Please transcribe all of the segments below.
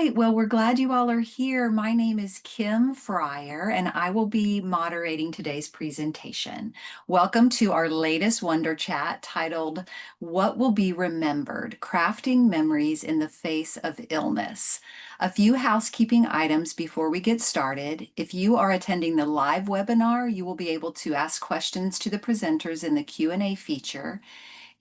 right. Well, we're glad you all are here. My name is Kim Fryer, and I will be moderating today's presentation. Welcome to our latest Wonder Chat titled, What Will Be Remembered? Crafting Memories in the Face of Illness. A few housekeeping items before we get started. If you are attending the live webinar, you will be able to ask questions to the presenters in the Q&A feature.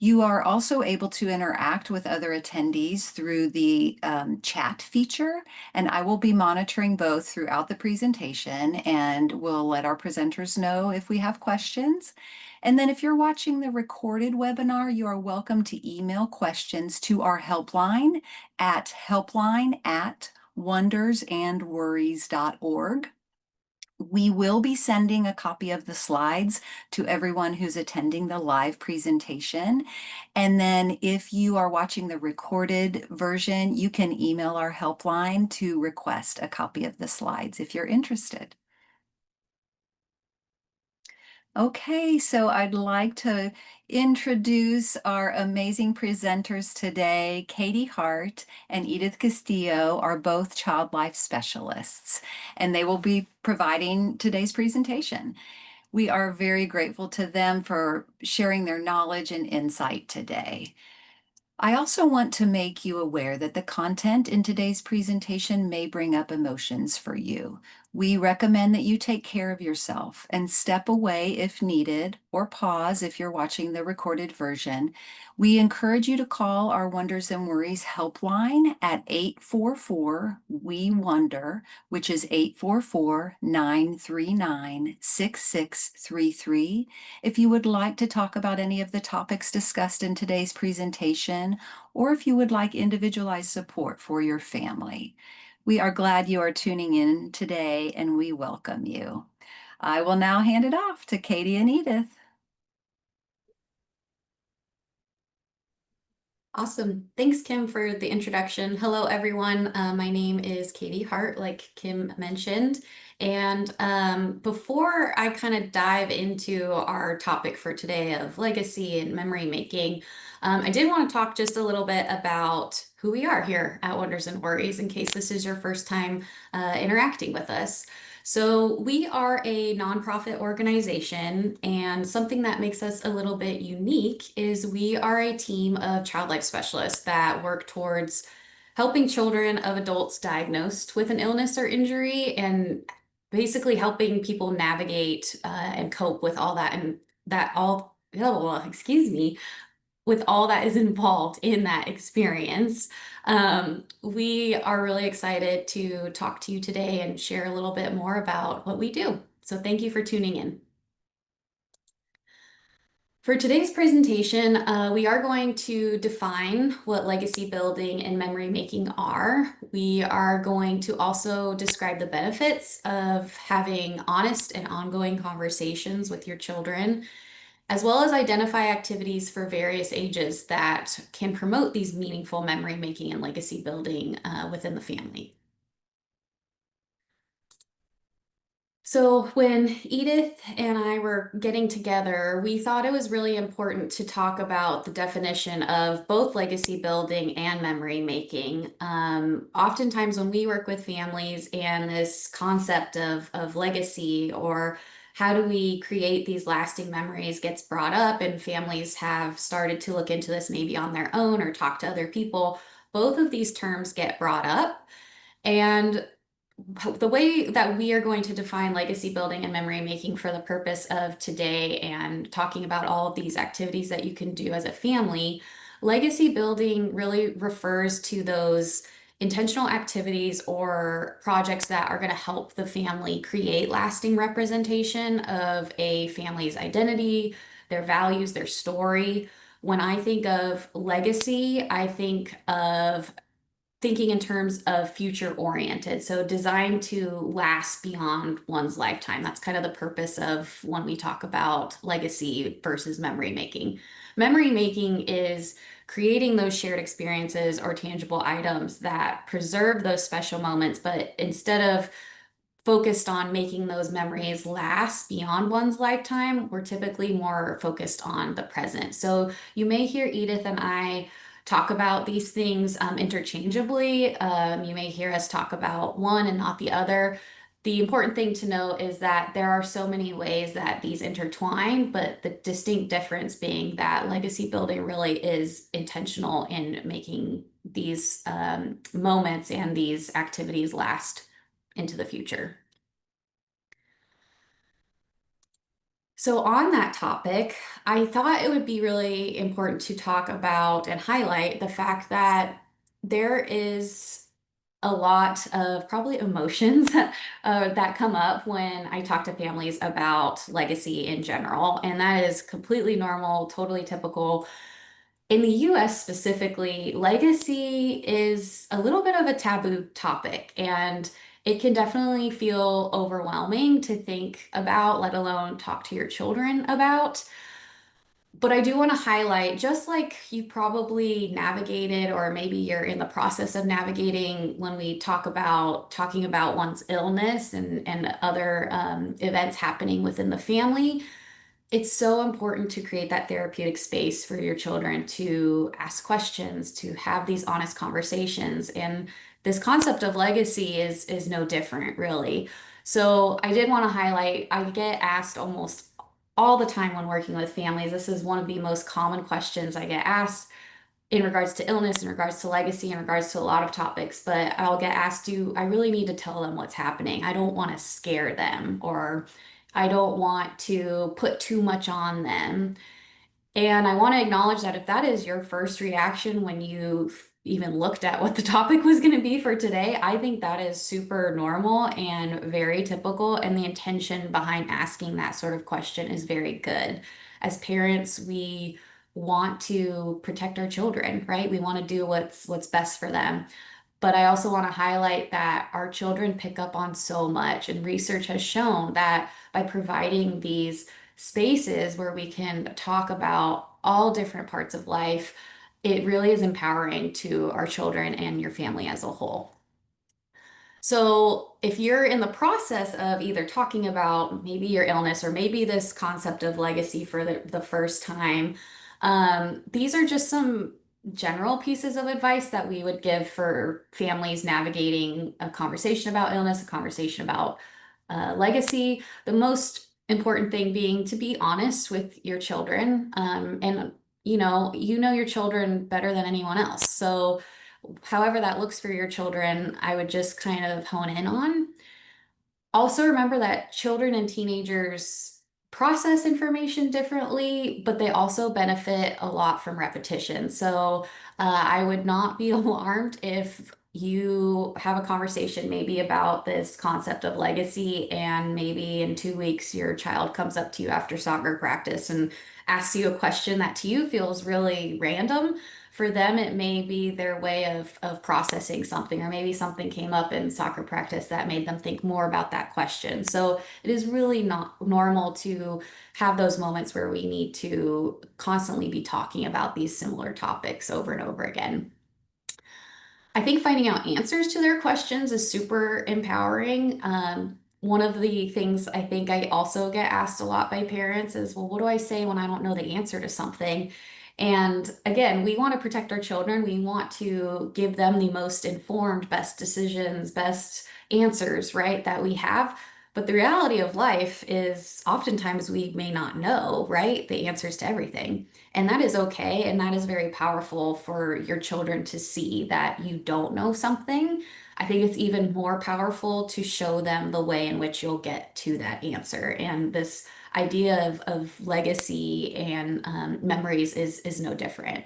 You are also able to interact with other attendees through the chat feature, and I will be monitoring both throughout the presentation, and we'll let our presenters know if we have questions. And then if you're watching the recorded webinar, you are welcome to email questions to our helpline at helpline@wondersandworries.org. We will be sending a copy of the slides to everyone who's attending the live presentation. And then if you are watching the recorded version, you can email our helpline to request a copy of the slides if you're interested. Okay, so I'd like to introduce our amazing presenters today. Katie Hart and Edith Castillo are both child life specialists, and they will be providing today's presentation. We are very grateful to them for sharing their knowledge and insight today. I also want to make you aware that the content in today's presentation may bring up emotions for you. We recommend that you take care of yourself and step away if needed, or pause if you're watching the recorded version. We encourage you to call our Wonders and Worries helpline at 844-WE-WONDER, which is 844-939-6633. If you would like to talk about any of the topics discussed in today's presentation, or if you would like individualized support for your family. We are glad you are tuning in today, and we welcome you. I will now hand it off to Katie and Edith. Awesome. Thanks, Kim, for the introduction. Hello, everyone. My name is Katie Hart, like Kim mentioned. And before I kind of dive into our topic for today of legacy and memory making, I did want to talk just a little bit about who we are here at Wonders and Worries in case this is your first time interacting with us. So we are a nonprofit organization, and something that makes us a little bit unique is we are a team of child life specialists that work towards helping children of adults diagnosed with an illness or injury and basically helping people navigate and cope with all that and that all, oh, excuse me, with all that is involved in that experience. We are really excited to talk to you today and share a little bit more about what we do. So thank you for tuning in. For today's presentation, we are going to define what legacy building and memory making are. We are going to also describe the benefits of having honest and ongoing conversations with your children, as well as identify activities for various ages that can promote these meaningful memory making and legacy building within the family. So when Edith and I were getting together, we thought it was really important to talk about the definition of both legacy building and memory making. Oftentimes when we work with families and this concept of legacy, or how do we create these lasting memories, gets brought up, and families have started to look into this maybe on their own or talk to other people, both of these terms get brought up. And the way that we are going to define legacy building and memory making for the purpose of today and talking about all of these activities that you can do as a family, legacy building really refers to those intentional activities or projects that are going to help the family create lasting representation of a family's identity, their values, their story. When I think of legacy, I think of thinking in terms of future oriented, so designed to last beyond one's lifetime. That's kind of the purpose of when we talk about legacy versus memory making. Memory making is creating those shared experiences or tangible items that preserve those special moments, but instead of focused on making those memories last beyond one's lifetime, we're typically more focused on the present. So you may hear Edith and I talk about these things interchangeably. You may hear us talk about one and not the other. The important thing to note is that there are so many ways that these intertwine, but the distinct difference being that legacy building really is intentional in making these moments and these activities last into the future. So, on that topic, I thought it would be really important to talk about and highlight the fact that there is a lot of probably emotions that come up when I talk to families about legacy in general. And that is completely normal, totally typical. In the US specifically, legacy is a little bit of a taboo topic, and it can definitely feel overwhelming to think about, let alone talk to your children about. But I do want to highlight, just like you probably navigated, or maybe you're in the process of navigating when we talking about one's illness and other events happening within the family, it's so important to create that therapeutic space for your children to ask questions, to have these honest conversations. And this concept of legacy is no different, really. So I did want to highlight, I get asked almost all the time when working with families. This is one of the most common questions I get asked in regards to illness, in regards to legacy, in regards to a lot of topics, but I'll get asked, do I really need to tell them what's happening? I don't want to scare them, or I don't want to put too much on them. And I want to acknowledge that if that is your first reaction when you even looked at what the topic was going to be for today, I think that is super normal and very typical. And the intention behind asking that sort of question is very good. As parents, we want to protect our children, right? We want to do what's best for them. But I also want to highlight that our children pick up on so much, and research has shown that by providing these spaces where we can talk about all different parts of life, it really is empowering to our children and your family as a whole. So, if you're in the process of either talking about maybe your illness or maybe this concept of legacy for the first time, these are just some general pieces of advice that we would give for families navigating a conversation about illness, a conversation about legacy. The most important thing being to be honest with your children, and you know your children better than anyone else. So however that looks for your children, I would just kind of hone in on. Also, remember that children and teenagers process information differently, but they also benefit a lot from repetition. So, I would not be alarmed if you have a conversation maybe about this concept of legacy, and maybe in 2 weeks your child comes up to you after soccer practice and asks you a question that to you feels really random. For them, it may be their way of processing something, or maybe something came up in soccer practice that made them think more about that question. So it is really not normal to have those moments where we need to constantly be talking about these similar topics over and over again. I think finding out answers to their questions is super empowering. One of the things I think I also get asked a lot by parents is, well, what do I say when I don't know the answer to something? And again, we want to protect our children. We want to give them the most informed, best decisions, best answers, right, that we have. But the reality of life is oftentimes we may not know, right, the answers to everything. And that is okay. And that is very powerful for your children to see that you don't know something. I think it's even more powerful to show them the way in which you'll get to that answer. And this idea of legacy and memories is no different.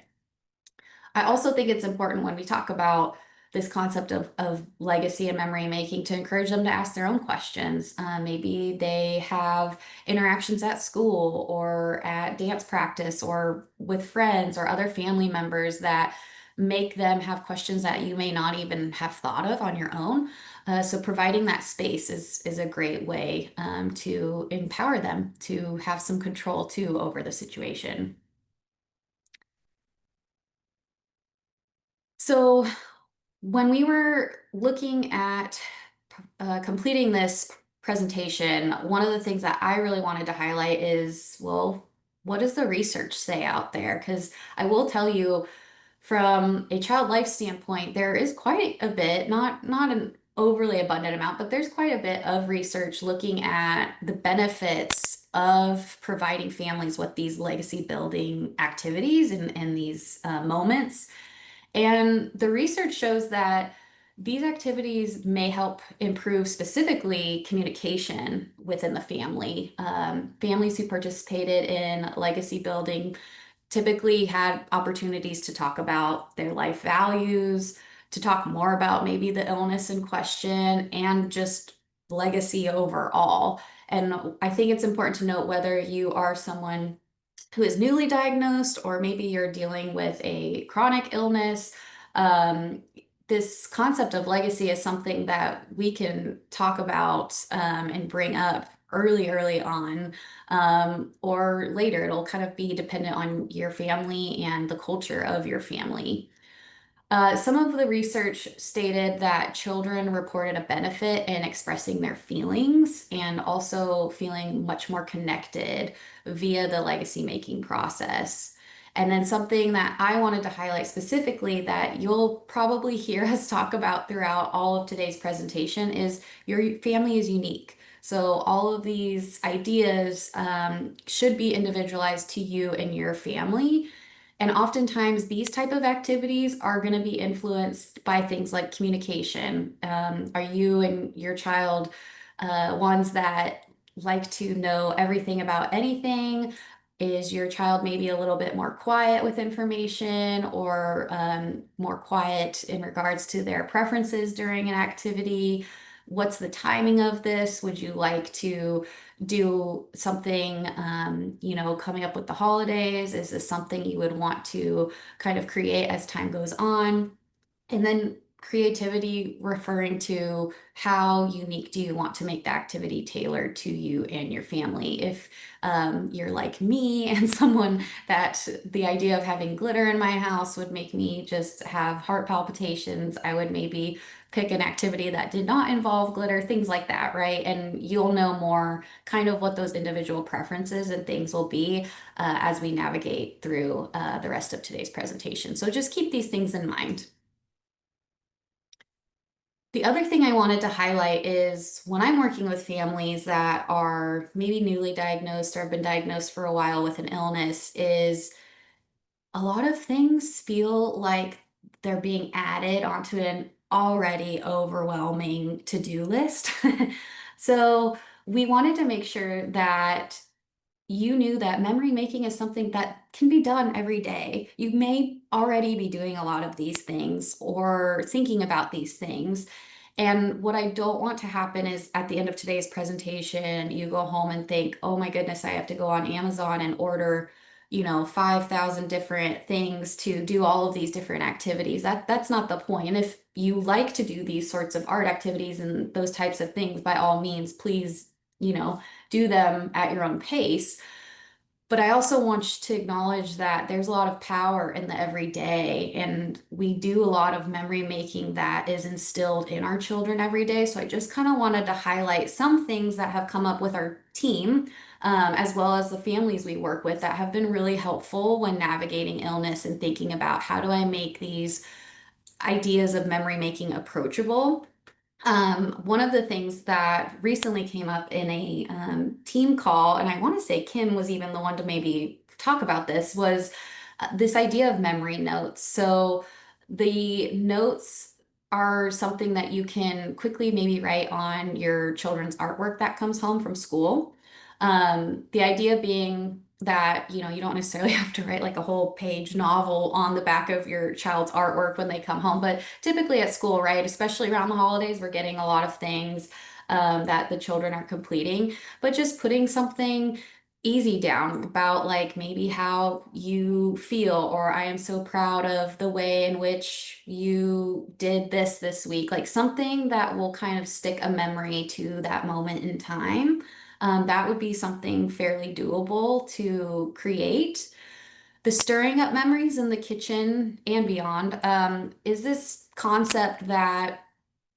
I also think it's important when we talk about this concept of legacy and memory making to encourage them to ask their own questions. Maybe they have interactions at school or at dance practice or with friends or other family members that make them have questions that you may not even have thought of on your own. So providing that space is a great way to empower them to have some control too over the situation. So when we were looking at completing this presentation, one of the things that I really wanted to highlight is, well, what does the research say out there? Because I will tell you, from a child life standpoint, there is quite a bit, not an overly abundant amount, but there's quite a bit of research looking at the benefits of providing families with these legacy building activities and these moments. And the research shows that these activities may help improve specifically communication within the family. Families who participated in legacy building typically had opportunities to talk about their life values, to talk more about maybe the illness in question, and just legacy overall. And I think it's important to note whether you are someone who is newly diagnosed or maybe you're dealing with a chronic illness. Um, this concept of legacy is something that we can talk about and bring up early on, or later. It'll kind of be dependent on your family and the culture of your family. Some of the research stated that children reported a benefit in expressing their feelings and also feeling much more connected via the legacy making process. And then something that I wanted to highlight specifically that you'll probably hear us talk about throughout all of today's presentation is your family is unique. So all of these ideas should be individualized to you and your family. And oftentimes, these type of activities are going to be influenced by things like communication. Are you and your child ones that like to know everything about anything? Is your child maybe a little bit more quiet with information or more quiet in regards to their preferences during an activity? What's the timing of this? Would you like to do something, coming up with the holidays? Is this something you would want to kind of create as time goes on? And then creativity referring to how unique do you want to make the activity tailored to you and your family. If you're like me and someone that the idea of having glitter in my house would make me just have heart palpitations, I would maybe pick an activity that did not involve glitter, things like that, right? And you'll know more kind of what those individual preferences and things will be as we navigate through the rest of today's presentation. So just keep these things in mind. The other thing I wanted to highlight is when I'm working with families that are maybe newly diagnosed or have been diagnosed for a while with an illness, is a lot of things feel like they're being added onto an already overwhelming to-do list. So we wanted to make sure that you knew that memory making is something that can be done every day. You may already be doing a lot of these things or thinking about these things. And what I don't want to happen is at the end of today's presentation, you go home and think, oh my goodness, I have to go on Amazon and order, 5,000 different things to do all of these different activities. That's not the point. And if you like to do these sorts of art activities and those types of things, by all means, please, do them at your own pace. But I also want to acknowledge that there's a lot of power in the everyday, and we do a lot of memory making that is instilled in our children every day. So I just kind of wanted to highlight some things that have come up with our team, as well as the families we work with that have been really helpful when navigating illness and thinking about how do I make these ideas of memory making approachable. One of the things that recently came up in a team call, and I want to say Kim was even the one to maybe talk about this, was this idea of memory notes. So the notes are something that you can quickly maybe write on your children's artwork that comes home from school. The idea being that, you don't necessarily have to write like a whole page novel on the back of your child's artwork when they come home, but typically at school, right, especially around the holidays, we're getting a lot of things that the children are completing, but just putting something easy down about like maybe how you feel, or I am so proud of the way in which you did this week, like something that will kind of stick a memory to that moment in time. That would be something fairly doable to create. The stirring up memories in the kitchen and beyond is this concept that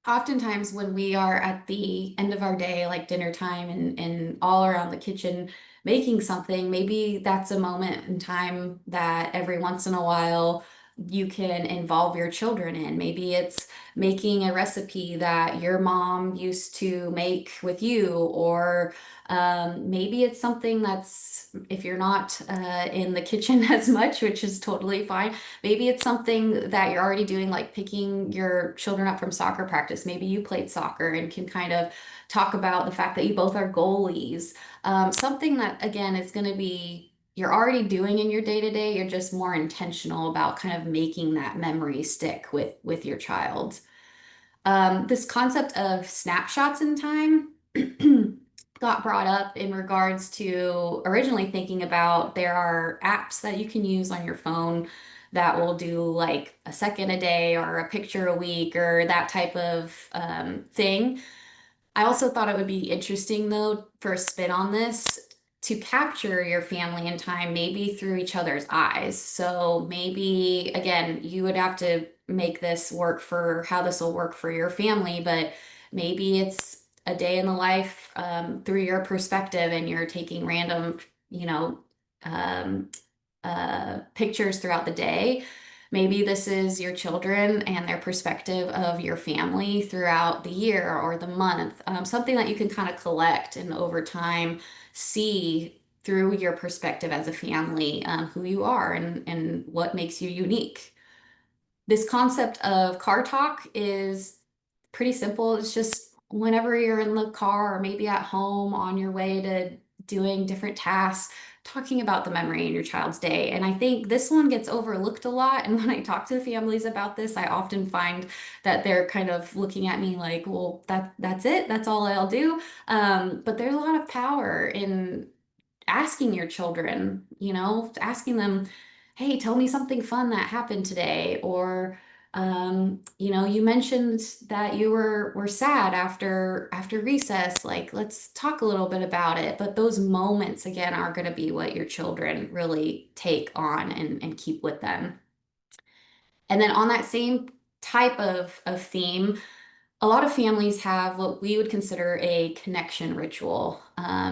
oftentimes when we are at the end of our day, like dinner time and all around the kitchen making something, maybe that's a moment in time that every once in a while you can involve your children in. Maybe it's making a recipe that your mom used to make with you, or maybe it's something that's, if you're not in the kitchen as much, which is totally fine, maybe it's something that you're already doing, like picking your children up from soccer practice. Maybe you played soccer and can kind of talk about the fact that you both are goalies. Something that, again, is going to be you're already doing in your day to day. You're just more intentional about kind of making that memory stick with your child. This concept of snapshots in time got brought up in regards to originally thinking about there are apps that you can use on your phone that will do like a second a day or a picture a week or that type of thing. I also thought it would be interesting, though, for a spin on this, to capture your family in time, maybe through each other's eyes. So maybe, again, you would have to make this work for how this will work for your family, but maybe it's a day in the life through your perspective, and you're taking random, you know, um, pictures throughout the day. Maybe this is your children and their perspective of your family throughout the year or the month, something that you can kind of collect and over time see through your perspective as a family, who you are and what makes you unique. This concept of car talk is pretty simple. It's just whenever you're in the car or maybe at home on your way to doing different tasks, talking about the memory in your child's day. And I think this one gets overlooked a lot. And when I talk to families about this, I often find that they're kind of looking at me like, well, that's it. That's all I'll do. But there's a lot of power in asking your children, asking them, hey, tell me something fun that happened today. Or, you mentioned that you were sad after recess. Like, let's talk a little bit about it. But those moments, again, are going to be what your children really take on and keep with them. And then on that same type of theme, a lot of families have what we would consider a connection ritual.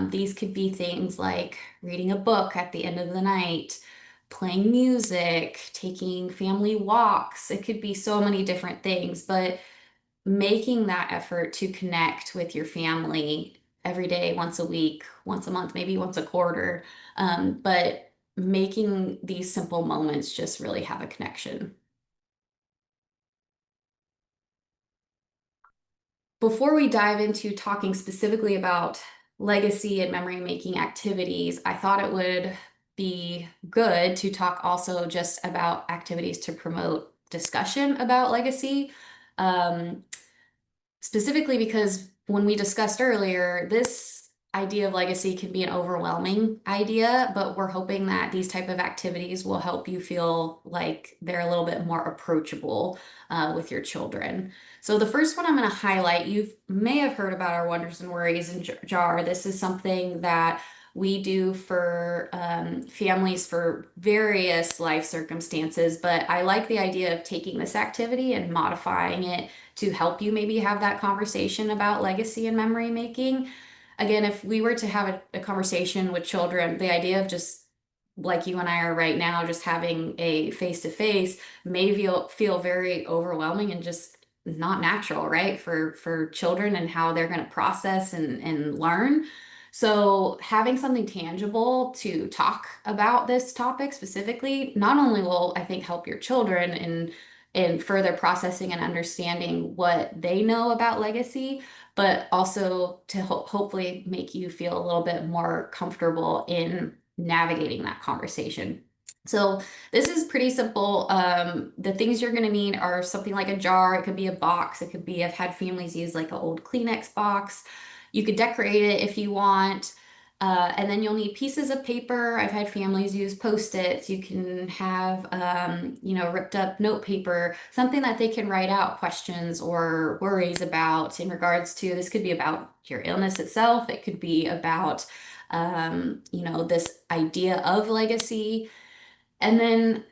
These could be things like reading a book at the end of the night, playing music, taking family walks. It could be so many different things, but making that effort to connect with your family every day, once a week, once a month, maybe once a quarter, but making these simple moments just really have a connection. Before we dive into talking specifically about legacy and memory making activities, I thought it would be good to talk also just about activities to promote discussion about legacy. Um, Specifically because when we discussed earlier, this idea of legacy can be an overwhelming idea, but we're hoping that these type of activities will help you feel like they're a little bit more approachable with your children. So the first one I'm going to highlight, you may have heard about our Wonders and Worries in Jar. This is something that we do for families for various life circumstances, but I like the idea of taking this activity and modifying it to help you maybe have that conversation about legacy and memory making. Again, if we were to have a conversation with children, the idea of just like you and I are right now, just having a face to face may feel very overwhelming and just not natural, right? For children and how they're going to process and learn. So having something tangible to talk about this topic specifically, not only will I think help your children in further processing and understanding what they know about legacy, but also to hopefully make you feel a little bit more comfortable in navigating that conversation. So this is pretty simple. The things you're going to need are something like a jar. It could be a box. It could be, I've had families use like an old Kleenex box. You could decorate it if you want. And then you'll need pieces of paper. I've had families use Post-its. You can have, ripped up note paper, something that they can write out questions or worries about in regards to, this could be about your illness itself. It could be about, this idea of legacy. And then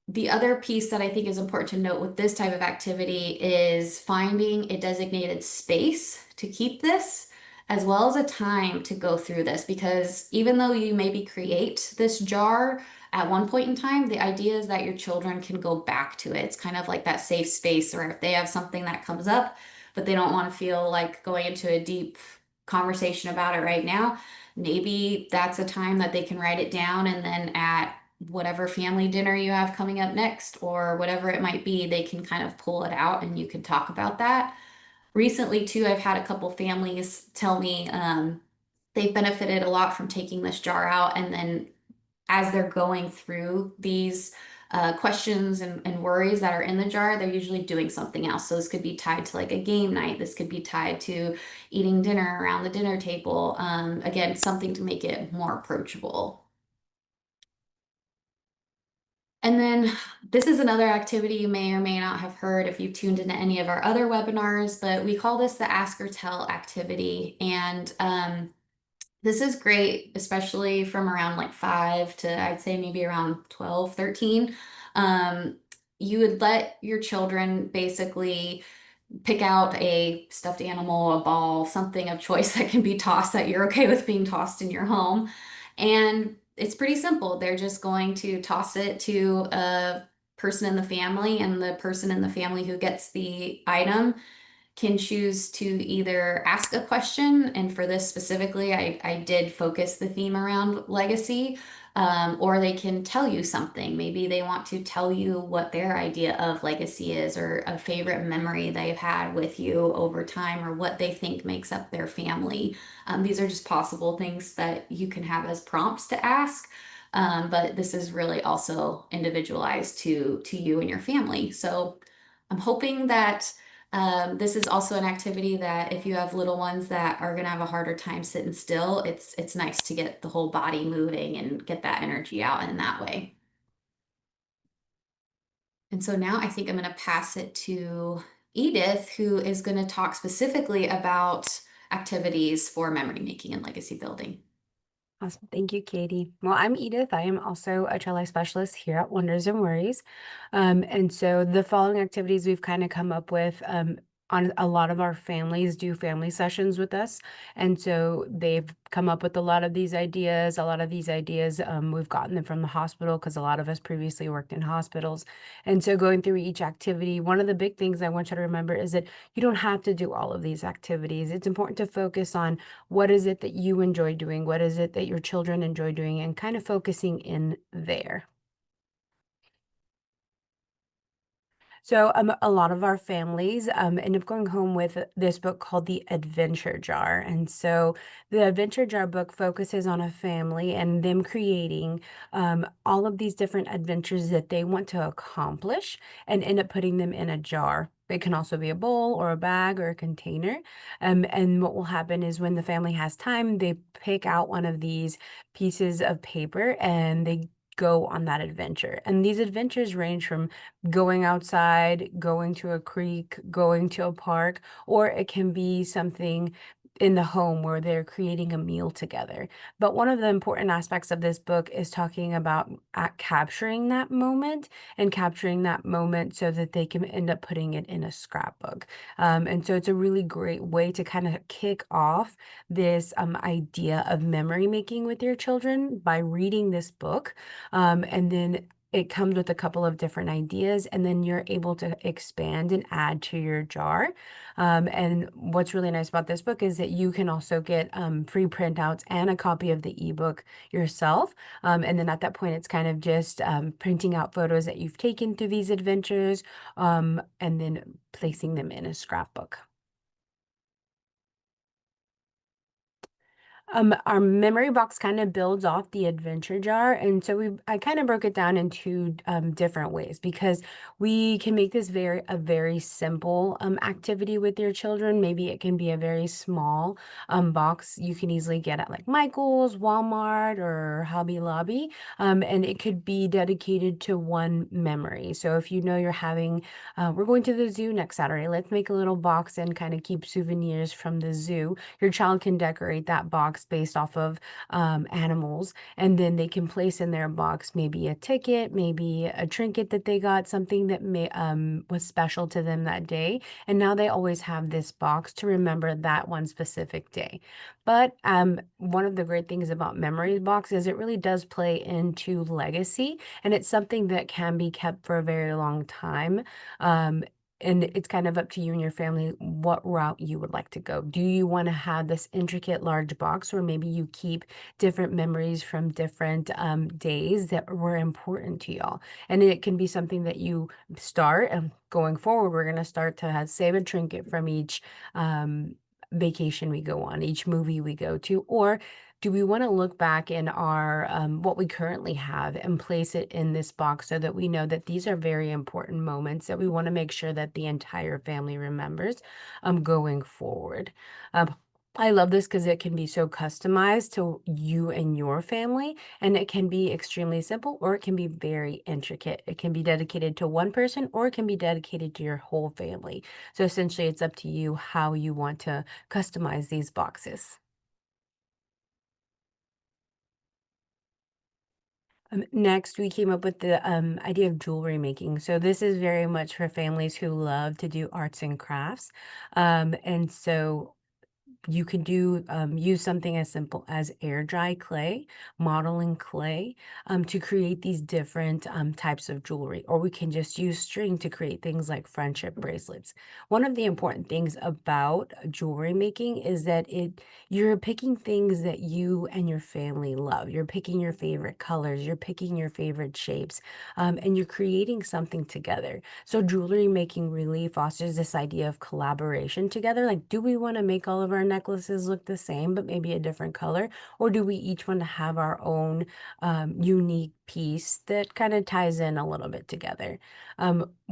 the other piece that I think is important to note with this type of activity is finding a designated space to keep this, as well as a time to go through this. Because even though you maybe create this jar, at one point in time, the idea is that your children can go back to it. It's kind of like that safe space, or if they have something that comes up, but they don't want to feel like going into a deep conversation about it right now, maybe that's a time that they can write it down, and then at whatever family dinner you have coming up next, or whatever it might be, they can kind of pull it out and you can talk about that. Recently, too, I've had a couple families tell me they've benefited a lot from taking this jar out, and then as they're going through these questions and worries that are in the jar, they're usually doing something else. So this could be tied to like a game night. This could be tied to eating dinner around the dinner table. Again, something to make it more approachable. And then this is another activity you may or may not have heard if you've tuned into any of our other webinars, but we call this the Ask or Tell activity. And this is great, especially from around like 5 to I'd say maybe around 12, 13. Um, you would let your children basically pick out a stuffed animal, a ball, something of choice that can be tossed that you're okay with being tossed in your home. And it's pretty simple. They're just going to toss it to a person in the family, and the person in the family who gets the item can choose to either ask a question, and for this specifically, I did focus the theme around legacy, or they can tell you something. Maybe they want to tell you what their idea of legacy is, or a favorite memory they've had with you over time, or what they think makes up their family. These are just possible things that you can have as prompts to ask. But this is really also individualized to you and your family. So I'm hoping that this is also an activity that if you have little ones that are going to have a harder time sitting still, it's nice to get the whole body moving and get that energy out in that way. And so now I think I'm going to pass it to Edith, who is going to talk specifically about activities for memory making and legacy building. Awesome. Thank you, Katie. Well, I'm Edith. I am also a child life specialist here at Wonders and Worries. And so the following activities we've kind of come up with, on a lot of our families do family sessions with us. And so they've come up with a lot of these ideas. A lot of these ideas, we've gotten them from the hospital because a lot of us previously worked in hospitals. And so going through each activity, one of the big things I want you to remember is that you don't have to do all of these activities. It's important to focus on what is it that you enjoy doing? What is it that your children enjoy doing? And kind of focusing in there. So a lot of our families end up going home with this book called The Adventure Jar. And so the Adventure Jar book focuses on a family and them creating all of these different adventures that they want to accomplish and end up putting them in a jar. It can also be a bowl or a bag or a container. And what will happen is when the family has time, they pick out one of these pieces of paper and they go on that adventure. And these adventures range from going outside, going to a creek, going to a park, or it can be something in the home where they're creating a meal together. But one of the important aspects of this book is talking about capturing that moment and capturing that moment so that they can end up putting it in a scrapbook. And so it's a really great way to kind of kick off this idea of memory making with your children by reading this book. And then it comes with a couple of different ideas, and then you're able to expand and add to your jar. And what's really nice about this book is that you can also get free printouts and a copy of the ebook yourself. And then at that point, it's kind of just printing out photos that you've taken through these adventures, and then placing them in a scrapbook. Our memory box kind of builds off the adventure jar, and so I kind of broke it down into different ways because we can make this a very simple activity with your children. Maybe it can be a very small box you can easily get at like Michael's, Walmart, or Hobby Lobby, and it could be dedicated to one memory. So if you know you're having, we're going to the zoo next Saturday, let's make a little box and kind of keep souvenirs from the zoo. Your child can decorate that box box based off of animals, and then they can place in their box maybe a ticket, maybe a trinket that they got, something that was special to them that day, and now they always have this box to remember that one specific day. But one of the great things about Memories Box is it really does play into legacy, and it's something that can be kept for a very long time. Um, and it's kind of up to you and your family what route you would like to go. Do you want to have this intricate large box, or maybe you keep different memories from different days that were important to y'all? And it can be something that you start, and going forward, we're going to start to save a trinket from each vacation we go on, each movie we go to, or do we want to look back in our what we currently have and place it in this box so that we know that these are very important moments that we want to make sure that the entire family remembers going forward. Um, I love this because it can be so customized to you and your family, and it can be extremely simple or it can be very intricate. It can be dedicated to one person or it can be dedicated to your whole family. So essentially, it's up to you how you want to customize these boxes. Next, we came up with the idea of jewelry making. So this is very much for families who love to do arts and crafts. And so you can use something as simple as air dry clay, modeling clay, to create these different types of jewelry. Or we can just use string to create things like friendship bracelets. One of the important things about jewelry making is that you're picking things that you and your family love. You're picking your favorite colors, you're picking your favorite shapes, and you're creating something together. So jewelry making really fosters this idea of collaboration together. Like, do we want to make all of our necklaces look the same, but maybe a different color? Or do we each want to have our own unique piece that kind of ties in a little bit together?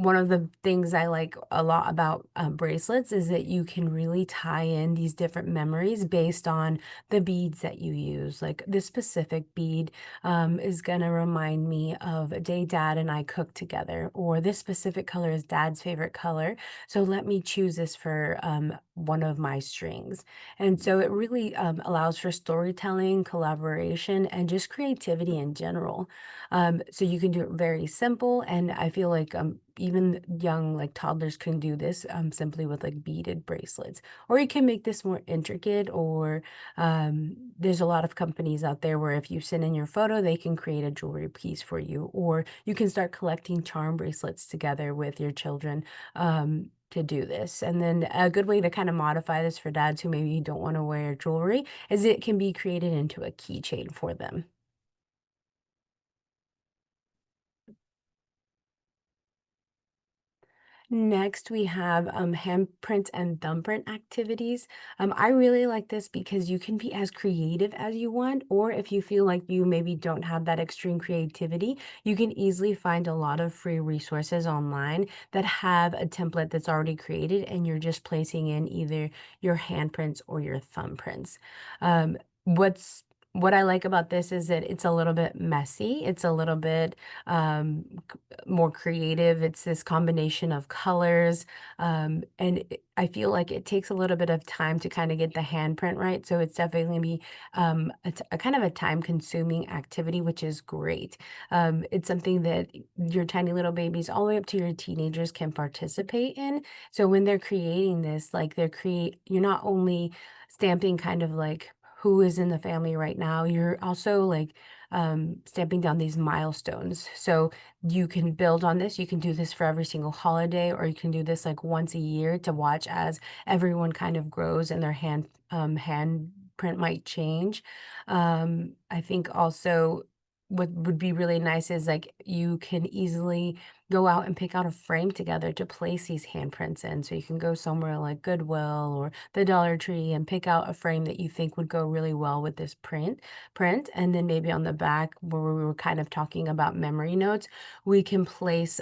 One of the things I like a lot about bracelets is that you can really tie in these different memories based on the beads that you use. Like this specific bead is going to remind me of a day dad and I cooked together, or this specific color is dad's favorite color. So let me choose this for one of my strings. And so it really allows for storytelling, collaboration, and just creativity in general. So you can do it very simple. And I feel like even young, like toddlers, can do this simply with like beaded bracelets. Or you can make this more intricate, or there's a lot of companies out there where if you send in your photo, they can create a jewelry piece for you, or you can start collecting charm bracelets together with your children to do this. And then a good way to kind of modify this for dads who maybe don't want to wear jewelry is it can be created into a keychain for them. Next, we have handprint and thumbprint activities. I really like this because you can be as creative as you want, or if you feel like you maybe don't have that extreme creativity, you can easily find a lot of free resources online that have a template that's already created, and you're just placing in either your handprints or your thumbprints. Um, what's what I like about this is that it's a little bit messy. It's a little bit um, more creative. It's this combination of colors. I feel like it takes a little bit of time to kind of get the handprint right. So it's definitely going to be a kind of a time consuming activity, which is great. It's something that your tiny little babies, all the way up to your teenagers, can participate in. So when they're creating this, like you're not only stamping kind of like who is in the family right now, you're also like stamping down these milestones. So you can build on this. You can do this for every single holiday, or you can do this like once a year to watch as everyone kind of grows and their handprint might change. I think also what would be really nice is like you can easily go out and pick out a frame together to place these handprints in. So you can go somewhere like Goodwill or the Dollar Tree and pick out a frame that you think would go really well with this print. And then maybe on the back where we were kind of talking about memory notes, we can place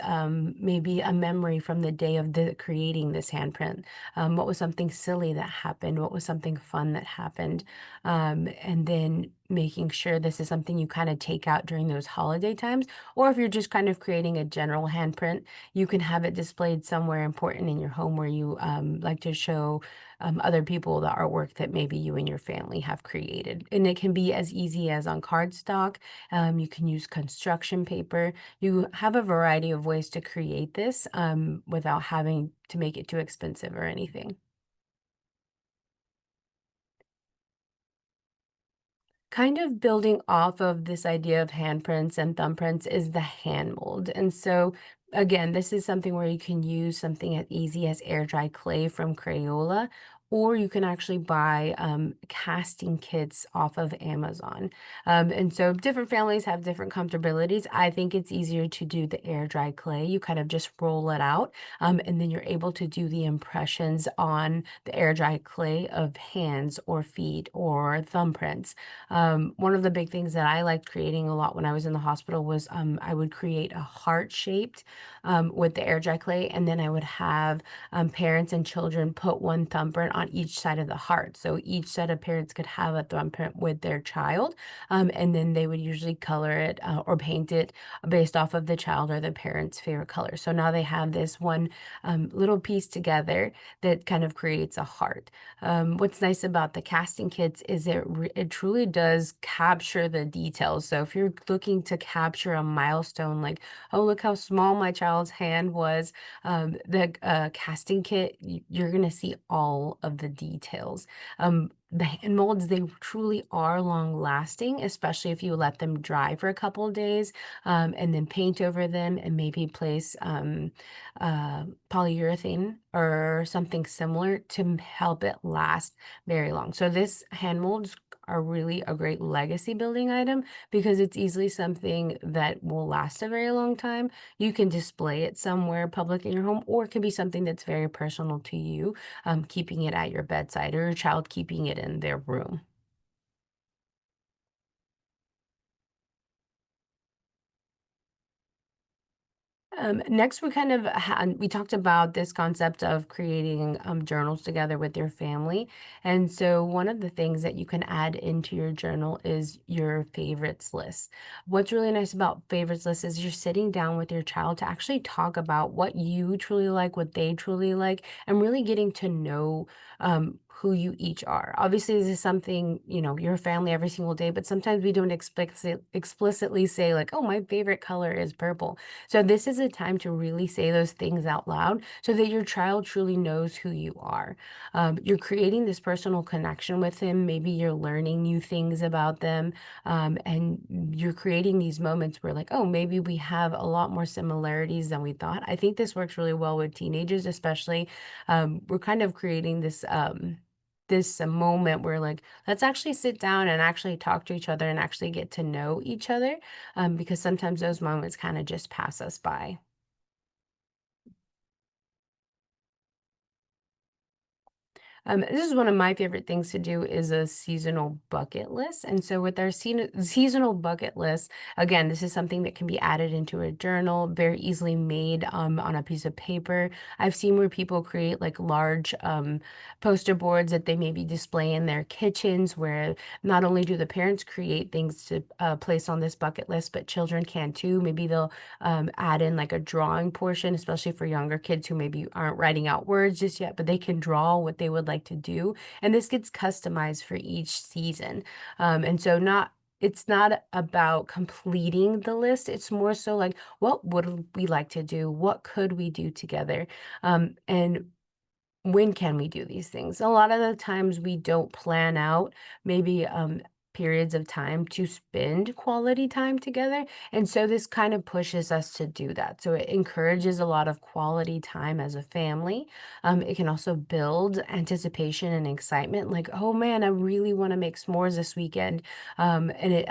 maybe a memory from the day of creating this handprint. What was something silly that happened? What was something fun that happened? And then making sure this is something you kind of take out during those holiday times, or if you're just kind of creating a general handprint. You can have it displayed somewhere important in your home where you like to show other people the artwork that maybe you and your family have created. And it can be as easy as on cardstock. You can use construction paper. You have a variety of ways to create this without having to make it too expensive or anything. Kind of building off of this idea of handprints and thumbprints is the hand mold. And so, again, this is something where you can use something as easy as air dry clay from Crayola, or you can actually buy casting kits off of Amazon. And so, different families have different comfortabilities. I think it's easier to do the air dry clay. You kind of just roll it out, and then you're able to do the impressions on the air dry clay of hands or feet or thumbprints. One of the big things that I liked creating a lot when I was in the hospital was I would create a heart shaped with the air dry clay, and then I would have parents and children put one thumbprint on each side of the heart. So each set of parents could have a thumbprint with their child, and then they would usually color it or paint it based off of the child or the parent's favorite color. So now they have this one little piece together that kind of creates a heart. What's nice about the casting kits is it truly does capture the details. So if you're looking to capture a milestone, like, oh, look how small my child's hand was, the casting kit, you're gonna see all of the details. The hand molds, they truly are long lasting, especially if you let them dry for a couple of days, and then paint over them and maybe place polyurethane or something similar to help it last very long. So this hand molds are really a great legacy building item because it's easily something that will last a very long time. You can display it somewhere public in your home, or it can be something that's very personal to you, keeping it at your bedside or your child keeping it in their room. Next, we talked about this concept of creating journals together with your family. And so one of the things that you can add into your journal is your favorites list. What's really nice about favorites list is you're sitting down with your child to actually talk about what you truly like, what they truly like, and really getting to know who you each are. Obviously, this is something, you're a family every single day, but sometimes we don't explicitly say like, oh, my favorite color is purple. So this is a time to really say those things out loud so that your child truly knows who you are. You're creating this personal connection with them. Maybe you're learning new things about them. And you're creating these moments where like, oh, maybe we have a lot more similarities than we thought. I think this works really well with teenagers, especially. We're kind of creating this moment where like let's actually sit down and actually talk to each other and actually get to know each other, because sometimes those moments kind of just pass us by. This is one of my favorite things to do is a seasonal bucket list. And so with our seasonal bucket list, again, this is something that can be added into a journal, very easily made on a piece of paper. I've seen where people create like large poster boards that they maybe display in their kitchens, where not only do the parents create things to place on this bucket list, but children can too. Maybe they'll add in like a drawing portion, especially for younger kids who maybe aren't writing out words just yet, but they can draw what they would like to do. And this gets customized for each season. And so it's not about completing the list. It's more so like, what would we like to do? What could we do together? And when can we do these things? A lot of the times we don't plan out maybe periods of time to spend quality time together. And so this kind of pushes us to do that. So it encourages a lot of quality time as a family. It can also build anticipation and excitement, like, oh man, I really want to make s'mores this weekend. And it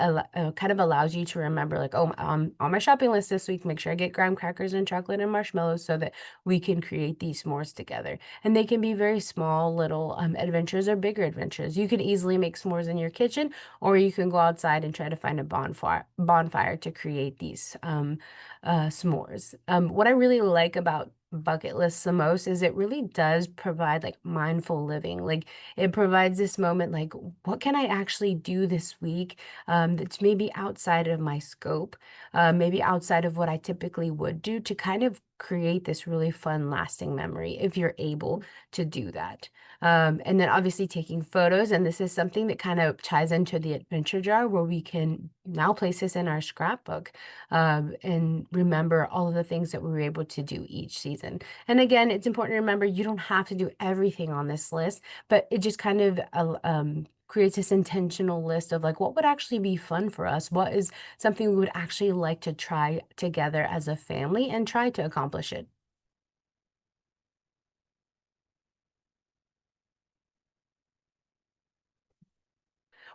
kind of allows you to remember, like, oh, on my shopping list this week, make sure I get graham crackers and chocolate and marshmallows so that we can create these s'mores together. And they can be very small little adventures or bigger adventures. You could easily make s'mores in your kitchen, or you can go outside and try to find a bonfire to create these s'mores. What I really like about bucket lists the most is it really does provide like mindful living. Like it provides this moment, like, what can I actually do this week that's maybe outside of my scope, maybe outside of what I typically would do to kind of create this really fun, lasting memory if you're able to do that. And then obviously taking photos, and this is something that kind of ties into the adventure jar where we can now place this in our scrapbook and remember all of the things that we were able to do each season. And again, it's important to remember you don't have to do everything on this list, but it just kind of creates this intentional list of like what would actually be fun for us, what is something we would actually like to try together as a family and try to accomplish it.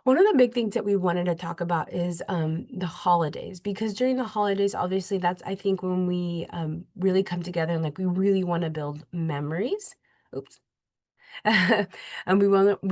One of the big things that we wanted to talk about is the holidays, because during the holidays, obviously, that's I think when we really come together and like we really want to build memories. Oops. And we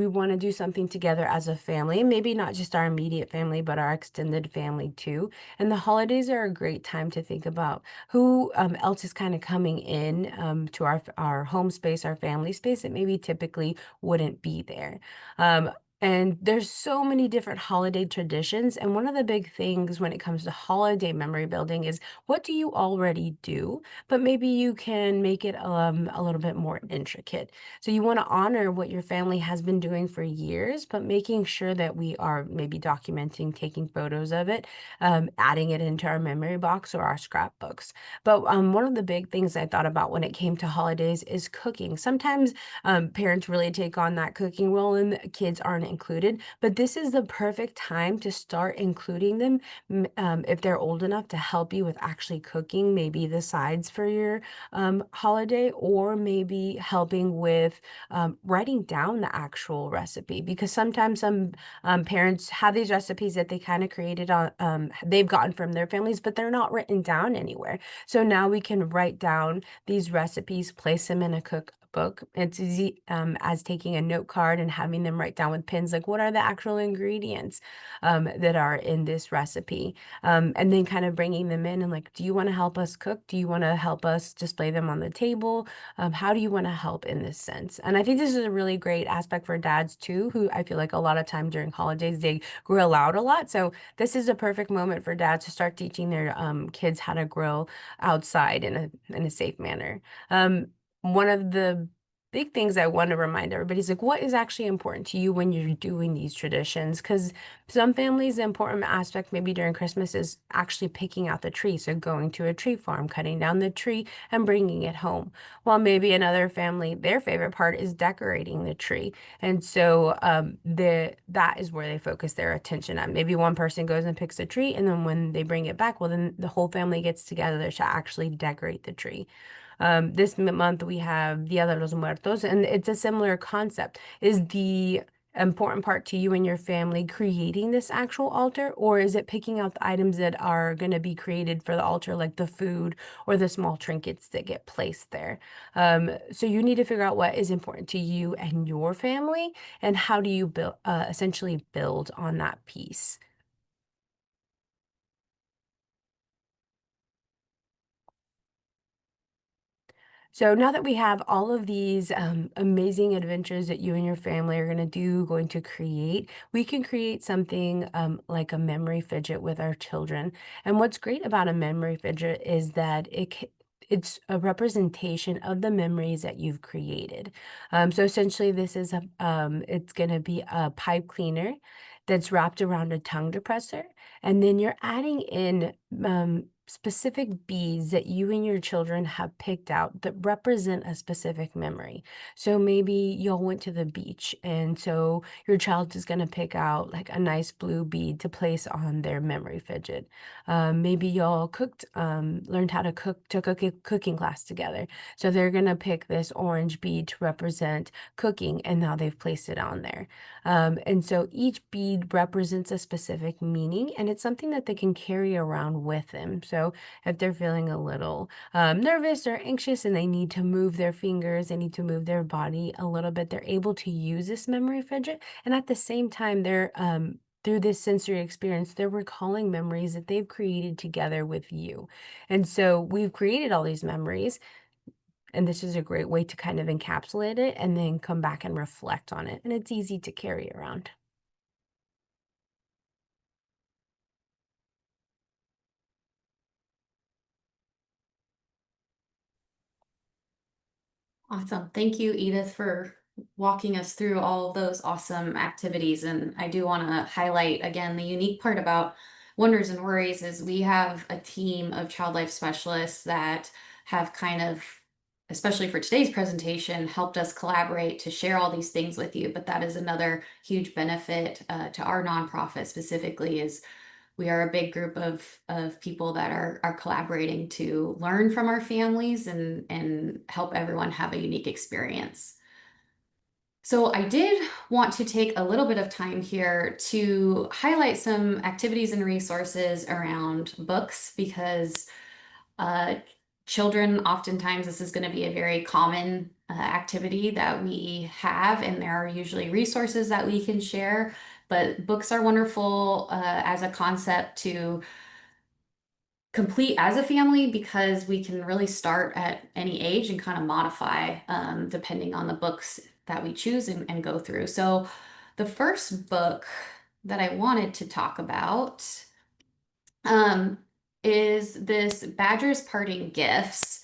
want to do something together as a family, maybe not just our immediate family, but our extended family too. And the holidays are a great time to think about who else is kind of coming in to our home space, our family space that maybe typically wouldn't be there. Um, and there's so many different holiday traditions. And one of the big things when it comes to holiday memory building is what do you already do? But maybe you can make it a little bit more intricate. So you want to honor what your family has been doing for years, but making sure that we are maybe documenting, taking photos of it, adding it into our memory box or our scrapbooks. But one of the big things I thought about when it came to holidays is cooking. Sometimes parents really take on that cooking role and the kids aren't included, but this is the perfect time to start including them if they're old enough to help you with actually cooking, maybe the sides for your holiday, or maybe helping with writing down the actual recipe. Because sometimes some parents have these recipes that they kind of created on, they've gotten from their families, but they're not written down anywhere. So now we can write down these recipes, place them in a cookbook. It's easy as taking a note card and having them write down with pins, like what are the actual ingredients that are in this recipe, and then kind of bringing them in and like, do you want to help us cook? Do you want to help us display them on the table? How do you want to help in this sense? And I think this is a really great aspect for dads too, who I feel like a lot of time during holidays they grill out a lot. So this is a perfect moment for dads to start teaching their kids how to grill outside in a safe manner. One of the big things I want to remind everybody is like, what is actually important to you when you're doing these traditions? Because some families, the important aspect maybe during Christmas is actually picking out the tree. So going to a tree farm, cutting down the tree and bringing it home. While maybe another family, their favorite part is decorating the tree. And so that is where they focus their attention on. Maybe one person goes and picks a tree, and then when they bring it back, well, then the whole family gets together to actually decorate the tree. This month we have Dia de los Muertos, and it's a similar concept. Is the important part to you and your family creating this actual altar, or is it picking out the items that are going to be created for the altar, like the food or the small trinkets that get placed there? So you need to figure out what is important to you and your family, and how do you build, essentially build on that piece. So now that we have all of these amazing adventures that you and your family are going to do, going to create, we can create something like a memory fidget with our children. And what's great about a memory fidget is that it's a representation of the memories that you've created. So essentially, this is it's going to be a pipe cleaner that's wrapped around a tongue depressor, and then you're adding in specific beads that you and your children have picked out that represent a specific memory. So maybe y'all went to the beach, and so your child is going to pick out like a nice blue bead to place on their memory fidget. Maybe y'all learned how to cook, took a cooking class together. So they're going to pick this orange bead to represent cooking, and now they've placed it on there. And so each bead represents a specific meaning, and it's something that they can carry around with them. So if they're feeling a little nervous or anxious and they need to move their fingers, they need to move their body a little bit, they're able to use this memory fidget. And at the same time, they're through this sensory experience, they're recalling memories that they've created together with you. And so we've created all these memories. And this is a great way to kind of encapsulate it and then come back and reflect on it. And it's easy to carry around. Awesome. Thank you, Edith, for walking us through all of those awesome activities. And I do want to highlight again the unique part about Wonders and Worries is we have a team of child life specialists that have kind of, especially for today's presentation, helped us collaborate to share all these things with you. But that is another huge benefit to our nonprofit specifically is we are a big group of people that are collaborating to learn from our families and help everyone have a unique experience. So I did want to take a little bit of time here to highlight some activities and resources around books because uh, children, oftentimes, this is going to be a very common activity that we have, and there are usually resources that we can share. But books are wonderful as a concept to complete as a family because we can really start at any age and kind of modify depending on the books that we choose and go through. So, the first book that I wanted to talk about um, is this Badger's Parting Gifts.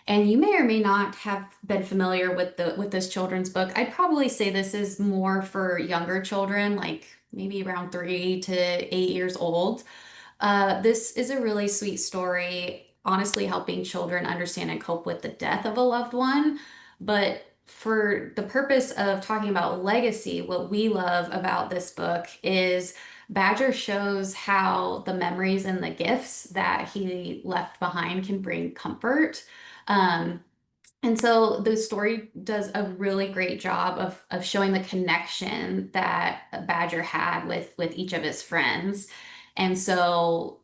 And you may or may not have been familiar with the with this children's book. I'd probably say this is more for younger children, like maybe around 3 to 8 years old. This is a really sweet story, honestly, helping children understand and cope with the death of a loved one. But for the purpose of talking about legacy, what we love about this book is Badger shows how the memories and the gifts that he left behind can bring comfort. Um, and so the story does a really great job of showing the connection that Badger had with each of his friends. And so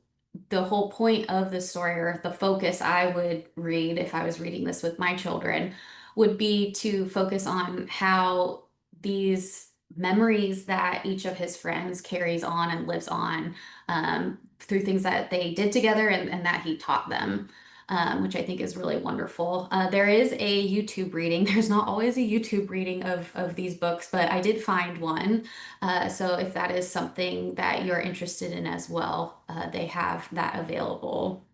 the whole point of the story, or the focus I would read if I was reading this with my children, would be to focus on how these memories that each of his friends carries on and lives on through things that they did together and that he taught them which I think is really wonderful. There is a YouTube reading. There's not always a YouTube reading of these books, but I did find one. So if that is something that you're interested in as well, they have that available.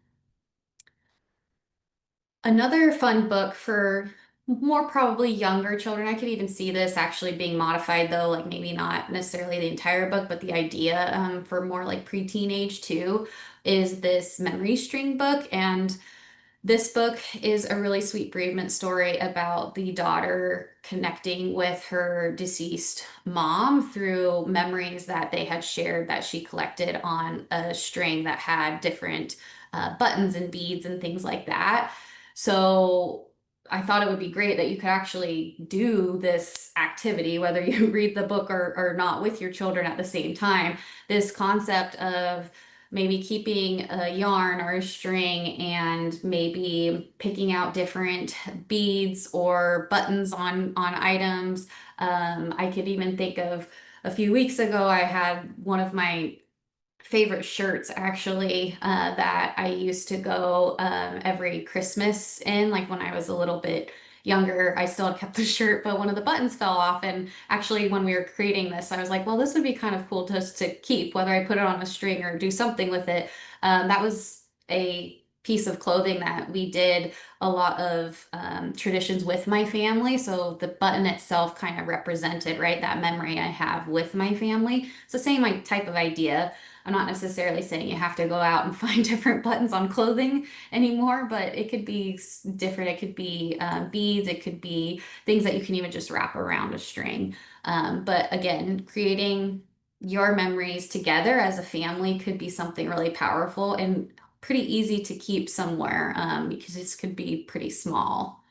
Another fun book for more probably younger children. I could even see this actually being modified though, like maybe not necessarily the entire book, but the idea for more like preteen age too, is this memory string book. And this book is a really sweet bereavement story about the daughter connecting with her deceased mom through memories that they had shared that she collected on a string that had different buttons and beads and things like that. So I thought it would be great that you could actually do this activity, whether you read the book or not with your children at the same time. This concept of maybe keeping a yarn or a string and maybe picking out different beads or buttons on items. I could even think of a few weeks ago, I had one of my favorite shirts actually that I used to go every Christmas in, like when I was a little bit younger. I still had kept the shirt, but one of the buttons fell off. And actually, when we were creating this, I was like, well, this would be kind of cool just to keep, whether I put it on a string or do something with it. That was a piece of clothing that we did a lot of traditions with my family. So the button itself kind of represented, right, that memory I have with my family. It's the same like type of idea. I'm not necessarily saying you have to go out and find different buttons on clothing anymore, but it could be different. It could be beads, it could be things that you can even just wrap around a string. But again, creating your memories together as a family could be something really powerful and pretty easy to keep somewhere because this could be pretty small.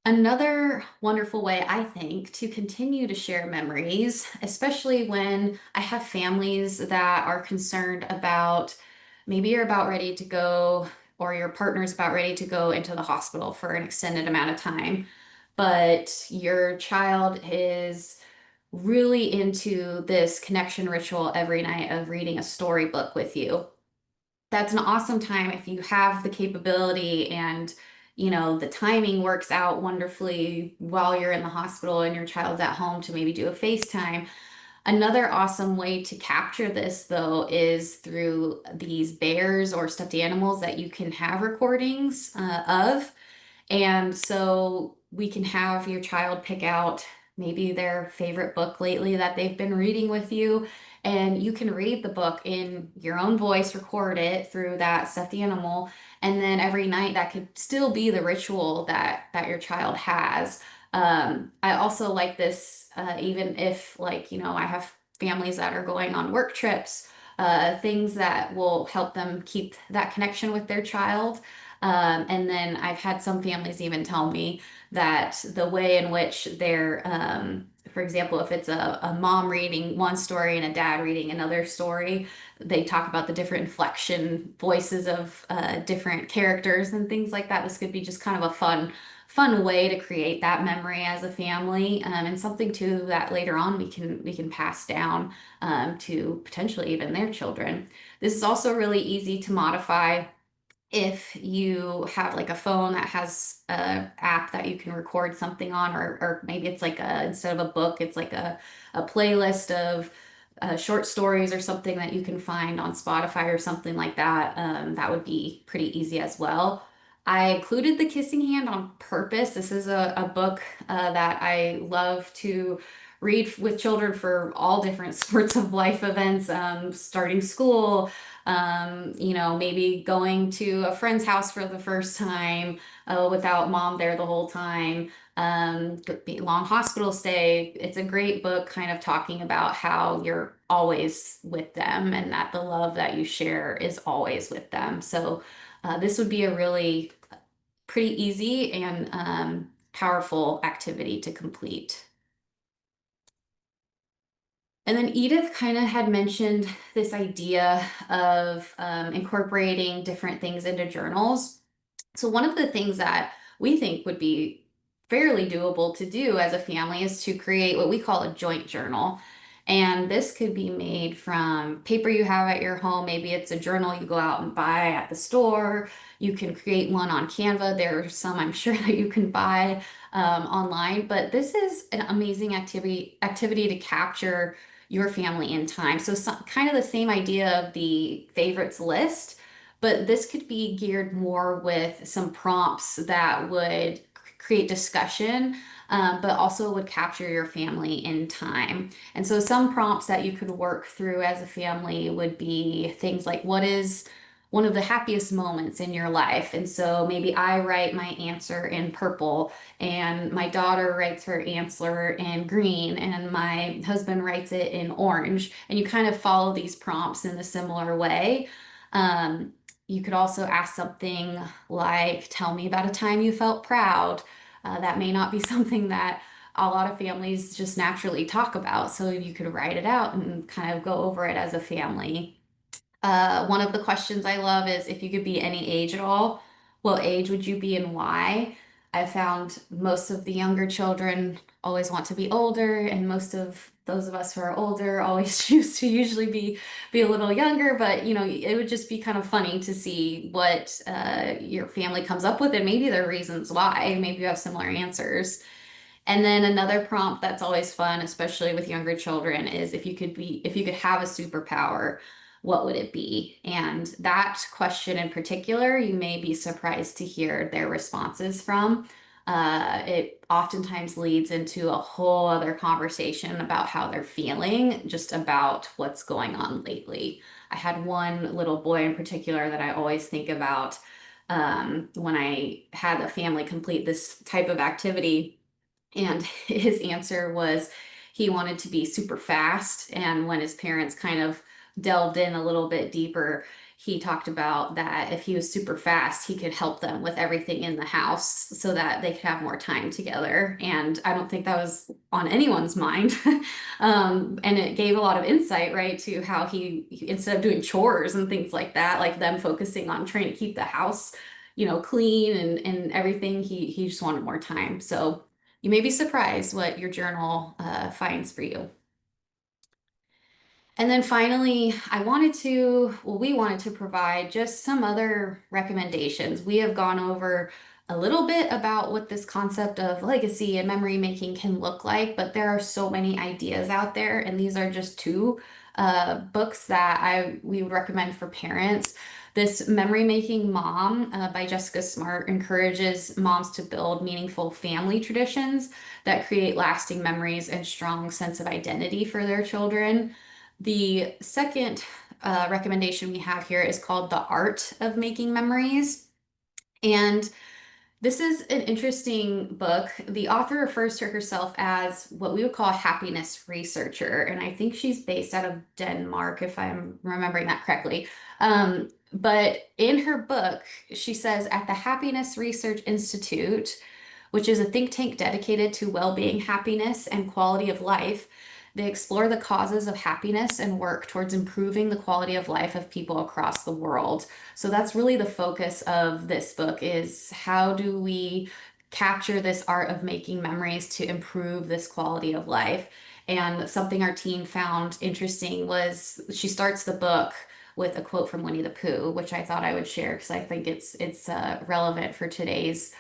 Another wonderful way, I think, to continue to share memories, especially when I have families that are concerned about maybe you're about ready to go or your partner's about ready to go into the hospital for an extended amount of time, but your child is really into this connection ritual every night of reading a storybook with you. that's an awesome time if you have the capability and the timing works out wonderfully while you're in the hospital and your child's at home to maybe do a FaceTime. Another awesome way to capture this, though, is through these bears or stuffed animals that you can have recordings of. And so we can have your child pick out maybe their favorite book lately that they've been reading with you. And you can read the book in your own voice, record it through that stuffed animal. And then every night that could still be the ritual that your child has. I also like this, even if I have families that are going on work trips, things that will help them keep that connection with their child. And then I've had some families even tell me that the way in which for example, if it's a mom reading one story and a dad reading another story, they talk about the different inflection voices of different characters and things like that. This could be just kind of a fun way to create that memory as a family, and something too that later on we can pass down to potentially even their children. This is also really easy to modify if you have like a phone that has a app that you can record something on, or maybe it's like instead of a book, it's like a playlist of short stories or something that you can find on Spotify or something like that. That would be pretty easy as well. I included The Kissing Hand on purpose. This is a book that I love to read with children for all different sorts of life events, starting school, maybe going to a friend's house for the first time without mom there the whole time, could be long hospital stay. It's a great book kind of talking about how you're always with them and that the love that you share is always with them. So this would be a really pretty easy and powerful activity to complete. And then Edith kind of had mentioned this idea of incorporating different things into journals. So, one of the things that we think would be fairly doable to do as a family is to create what we call a joint journal. And this could be made from paper you have at your home. Maybe it's a journal you go out and buy at the store. You can create one on Canva. There are some I'm sure that you can buy online. But this is an amazing activity to capture your family in time. So, kind of the same idea of the favorites list, but this could be geared more with some prompts that would create discussion, but also would capture your family in time. And so, some prompts that you could work through as a family would be things like, what is one of the happiest moments in your life? And so maybe I write my answer in purple, and my daughter writes her answer in green, and my husband writes it in orange. And you kind of follow these prompts in a similar way. Um, you could also ask something like, tell me about a time you felt proud. That may not be something that a lot of families just naturally talk about. So you could write it out and kind of go over it as a family. One of the questions I love is, if you could be any age at all, what age would you be and why? I found most of the younger children always want to be older, and most of those of us who are older always choose to usually be a little younger. But it would just be kind of funny to see what your family comes up with, and maybe their reasons why. Maybe you have similar answers. And then another prompt that's always fun, especially with younger children, is, if you could have a superpower, what would it be? And that question in particular, you may be surprised to hear their responses from. It oftentimes leads into a whole other conversation about how they're feeling, just about what's going on lately. I had one little boy in particular that I always think about when I had a family complete this type of activity, and his answer was he wanted to be super fast. And when his parents kind of delved in a little bit deeper, he talked about that if he was super fast, he could help them with everything in the house so that they could have more time together. And I don't think that was on anyone's mind. And it gave a lot of insight, right, to how instead of doing chores and things like that, like them focusing on trying to keep the house, clean and everything, he just wanted more time. So you may be surprised what your journal finds for you. And then finally, we wanted to provide just some other recommendations. We have gone over a little bit about what this concept of legacy and memory making can look like, but there are so many ideas out there, and these are just two books that we would recommend for parents. This Memory Making Mom by Jessica Smart encourages moms to build meaningful family traditions that create lasting memories and strong sense of identity for their children. The second recommendation we have here is called The Art of Making Memories. And this is an interesting book. The author refers to herself as what we would call a happiness researcher. And I think she's based out of Denmark, if I'm remembering that correctly. But in her book, she says at the Happiness Research Institute, which is a think tank dedicated to well-being, happiness, and quality of life. They explore the causes of happiness and work towards improving the quality of life of people across the world. So that's really the focus of this book is how do we capture this art of making memories to improve this quality of life? And something our team found interesting was she starts the book with a quote from Winnie the Pooh, which I thought I would share because I think it's relevant for today's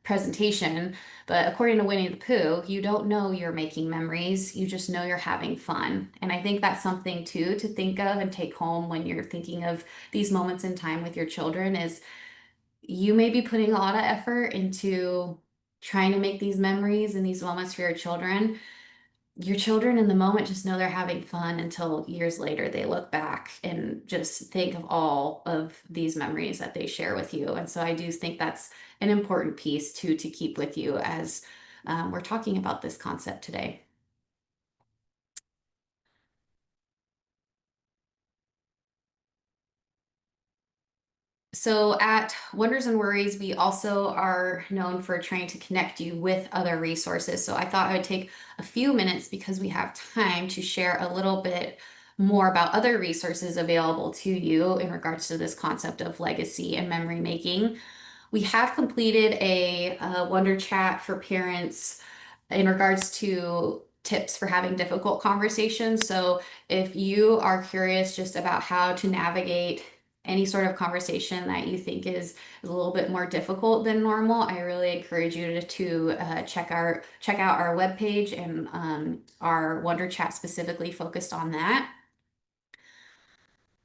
presentation. But according to Winnie the Pooh, you don't know you're making memories, you just know you're having fun. And I think that's something too to think of and take home when you're thinking of these moments in time with your children is you may be putting a lot of effort into trying to make these memories and these moments for your children. Your children in the moment just know they're having fun until years later they look back and just think of all of these memories that they share with you. And so I do think that's an important piece too to keep with you as we're talking about this concept today. So at Wonders and Worries, we also are known for trying to connect you with other resources. So I thought I would take a few minutes because we have time to share a little bit more about other resources available to you in regards to this concept of legacy and memory making. We have completed a Wonder Chat for parents in regards to tips for having difficult conversations. So if you are curious just about how to navigate any sort of conversation that you think is a little bit more difficult than normal, I really encourage you to check out our webpage and our Wonder Chat specifically focused on that.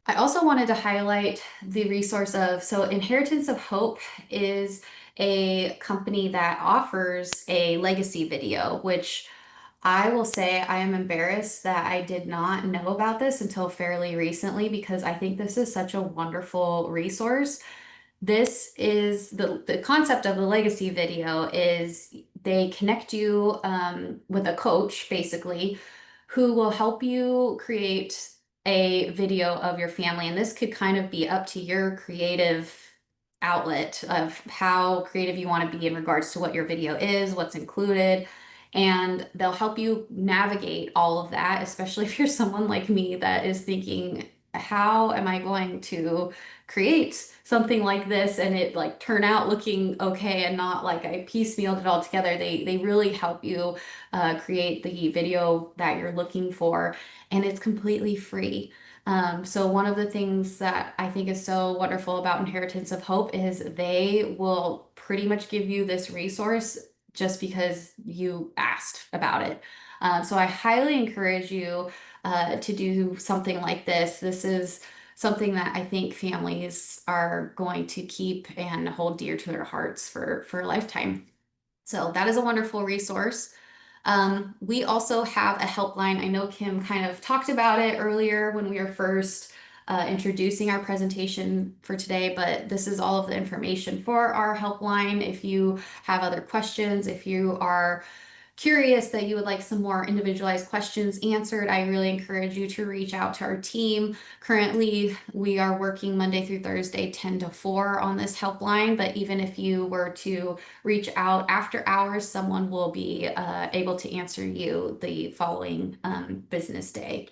I also wanted to highlight the resource of, so Inheritance of Hope is a company that offers a legacy video, which I will say I am embarrassed that I did not know about this until fairly recently because I think this is such a wonderful resource. This is the concept of the legacy video is they connect you with a coach basically who will help you create a video of your family. And this could kind of be up to your creative outlet of how creative you want to be in regards to what your video is, what's included. And they'll help you navigate all of that, especially if you're someone like me that is thinking, how am I going to create something like this and it like turn out looking okay and not like I piecemealed it all together. They really help you create the video that you're looking for, and it's completely free. So one of the things that I think is so wonderful about Inheritance of Hope is they will pretty much give you this resource just because you asked about it. So I highly encourage you to do something like this. This is something that I think families are going to keep and hold dear to their hearts for a lifetime. So that is a wonderful resource. We also have a helpline. I know Kim kind of talked about it earlier when we were first introducing our presentation for today, but this is all of the information for our helpline. If you have other questions, if you are curious that you would like some more individualized questions answered, I really encourage you to reach out to our team. Currently, we are working Monday through Thursday, 10 to 4 on this helpline, but even if you were to reach out after hours, someone will be able to answer you the following business day.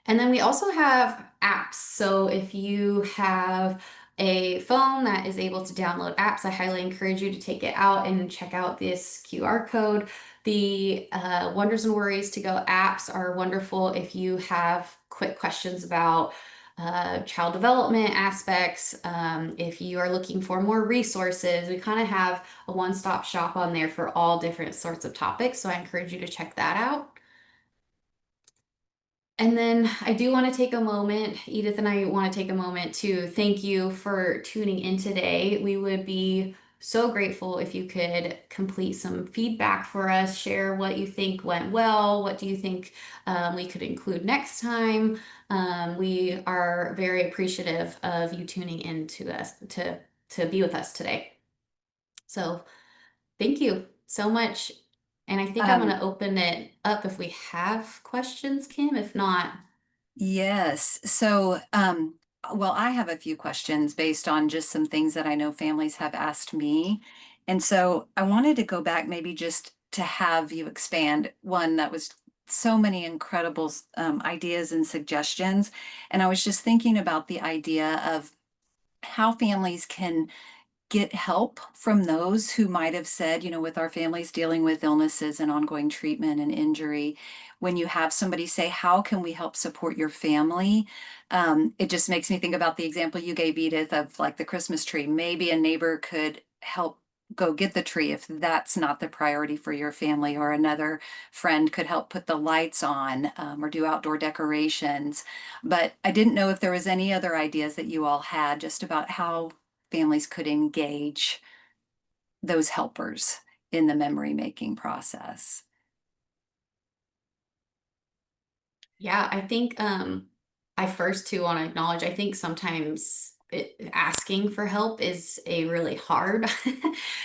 And then we also have apps. So if you have a phone that is able to download apps, I highly encourage you to take it out and check out this QR code. The Wonders and Worries to Go apps are wonderful if you have quick questions about child development aspects. If you are looking for more resources, we kind of have a one-stop shop on there for all different sorts of topics. So I encourage you to check that out. And then I do want to take a moment, Edith and I want to take a moment to thank you for tuning in today. We would be so grateful if you could complete some feedback for us, share what you think went well, what do you think we could include next time. We are very appreciative of you tuning in to us to be with us today. So thank you so much. And I think I'm going Um, to open it up if we have questions, Kim. If not, yes. So, well, I have a few questions based on just some things that I know families have asked me. And so I wanted to go back maybe just to have you expand one that was so many incredible ideas and suggestions. And I was just thinking about the idea of how families can get help from those who might have said, with our families dealing with illnesses and ongoing treatment and injury, when you have somebody say, how can we help support your family? It just makes me think about the example you gave, Edith, of like the Christmas tree. Maybe a neighbor could help go get the tree if that's not the priority for your family, or another friend could help put the lights on, or do outdoor decorations. But I didn't know if there was any other ideas that you all had just about how families could engage those helpers in the memory making process. yeah, I think I first too want to acknowledge I think sometimes asking for help is a really hard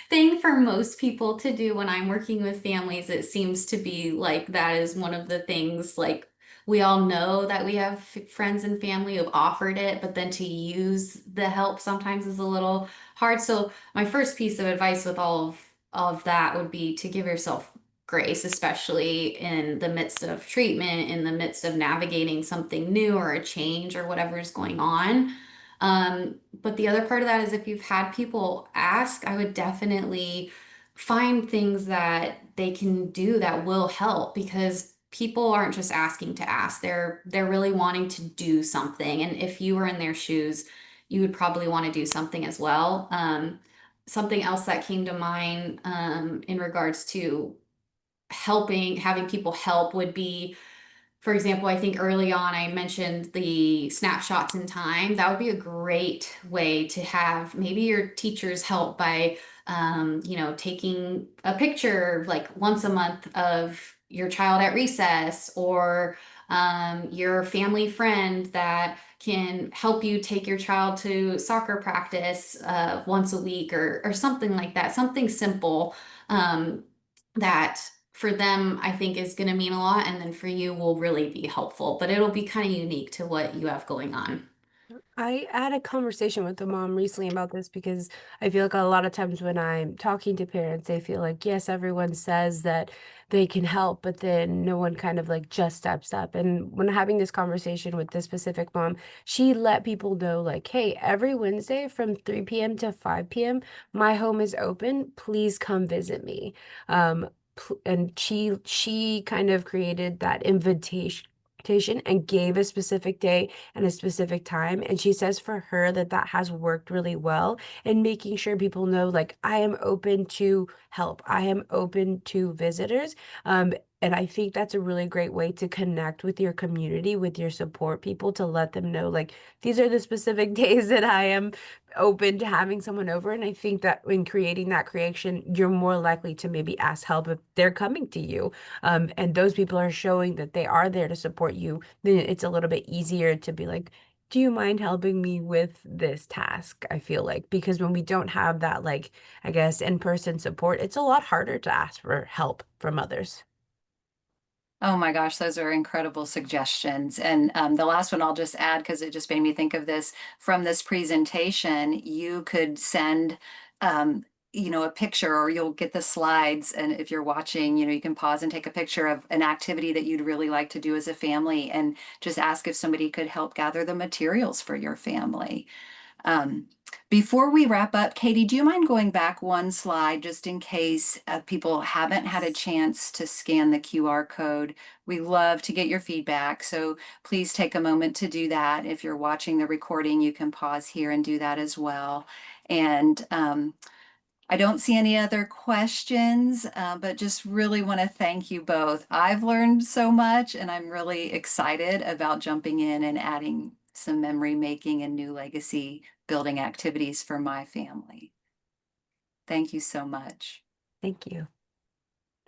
thing for most people to do. When I'm working with families, it seems to be like that is one of the things, like we all know that we have friends and family who've offered it, but then to use the help sometimes is a little hard. So my first piece of advice with all of that would be to give yourself grace, especially in the midst of treatment, in the midst of navigating something new or a change or whatever is going on. But the other part of that is if you've had people ask, I would definitely find things that they can do that will help, because people aren't just asking to ask. They're really wanting to do something. And if you were in their shoes, you would probably want to do something as well. Something else that came to mind in regards to having people help would be, for example, I think early on I mentioned the snapshots in time. That would be a great way to have maybe your teachers help by, taking a picture like once a month of your child at recess, or your family friend that can help you take your child to soccer practice once a week, or something like that. Something simple that for them, I think is going to mean a lot. And then for you will really be helpful, but it'll be kind of unique to what you have going on. I had a conversation with a mom recently about this because I feel like a lot of times when I'm talking to parents, they feel like, yes, everyone says that they can help, but then no one kind of like just steps up. And when having this conversation with this specific mom, she let people know, like, hey, every Wednesday from 3 p.m. to 5 p.m., my home is open. Please come visit me. And she kind of created that invitation and gave a specific day and a specific time. And she says for her that that has worked really well, and making sure people know, like, I am open to help. I am open to visitors. And I think that's a really great way to connect with your community, with your support people, to let them know, like, these are the specific days that I am open to having someone over. And I think that in creating that creation, you're more likely to maybe ask help if they're coming to you. And those people are showing that they are there to support you, then it's a little bit easier to be like, do you mind helping me with this task? I feel like, because when we don't have that, like, I guess, in-person support, it's a lot harder to ask for help from others. Oh my gosh, those are incredible suggestions. And the last one I'll just add, because it just made me think of this from this presentation, you could send, a picture, or you'll get the slides. And if you're watching, you can pause and take a picture of an activity that you'd really like to do as a family, and just ask if somebody could help gather the materials for your family. Before we wrap up, Katie, do you mind going back one slide just in case people haven't had a Yes. chance to scan the QR code? We love to get your feedback, so please take a moment to do that. If you're watching the recording, you can pause here and do that as well. And I don't see any other questions, but just really want to thank you both. I've learned so much, and I'm really excited about jumping in and adding some memory making and new legacy building activities for my family. Thank you so much. Thank you.